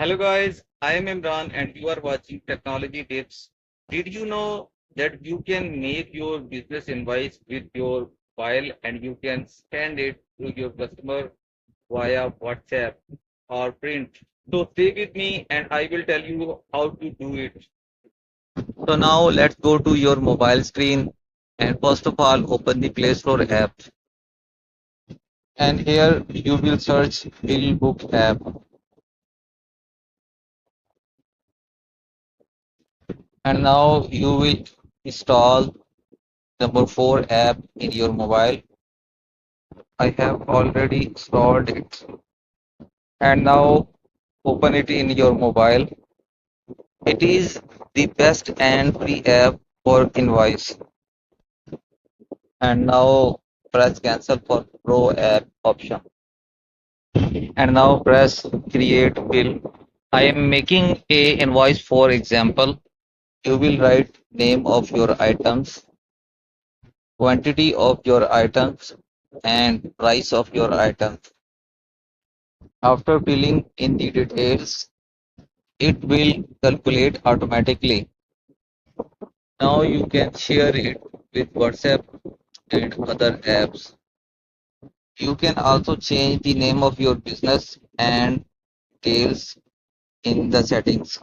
Hello guys, I am Imran and you are watching Technology Tips. Did you know that you can make your business invoice with your file and you can send it to your customer via WhatsApp or print? So stay with me and I will tell you how to do it. So now let's go to your mobile screen and first of all open the Play Store app, and here you will search Bill Book app, and now you will install number 4 app in your mobile. I have already installed it, and now open it in your mobile. It is the best and free app for invoice, and now press cancel for pro app option, and now press create bill. I am making a invoice for example. You will write name of your items, quantity of your items, and price of your item. After filling in the details, it will calculate automatically. Now you can share it with WhatsApp and other apps. You can also change the name of your business and details in the settings.